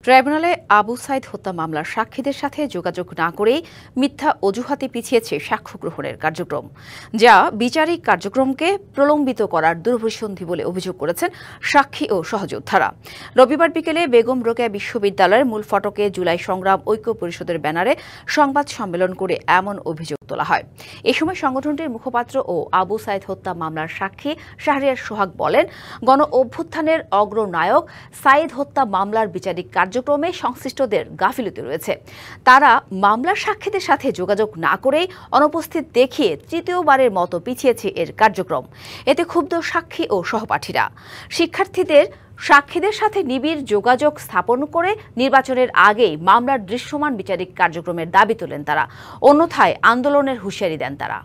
ট্রাইব্যুনালে আবু সাইদ হত্যা মামলার সাক্ষীদের সাথে যোগাযোগ না করেই মিথ্যা অজুহাতে পিছিয়েছে সাক্ষ্য গ্রহণের কার্যক্রম, যা বিচারিক কার্যক্রমকে প্রলম্বিত করার দুরভিসন্ধি বলে অভিযোগ করেছেন সাক্ষী ও সহযোদ্ধারা। রবিবার বিকেলে বেগম রোকেয়া বিশ্ববিদ্যালয়ের মূল ফটকে জুলাই সংগ্রাম ঐক্য পরিষদের ব্যানারে সংবাদ সম্মেলন করে এমন অভিযোগ তোলা হয়। এ সময় সংগঠনটির মুখপাত্র ও আবু সাইদ হত্যা মামলার সাক্ষী শাহরিয়ার সোহাগ বলেন, গণ অভ্যুত্থানের অগ্রনায়ক সাইদ হত্যা মামলার বিচারিক কার্যক্রমে সংশ্লিষ্টদের গাফিলতি রয়েছে। তারা মামলার সাক্ষীদের সাথে যোগাযোগ না করেই অনুপস্থিত দেখিয়ে তৃতীয়বারের মতো পিছিয়েছে এর কার্যক্রম। এতে ক্ষুব্ধ সাক্ষী ও সহপাঠীরা সাক্ষীদের সাথে নিবিড় যোগাযোগ স্থাপন করে নির্বাচনের আগেই মামলার দৃশ্যমান বিচারিক কার্যক্রমের দাবি তোলেন তারা, অন্যথায় আন্দোলনের হুঁশিয়ারি দেন তারা।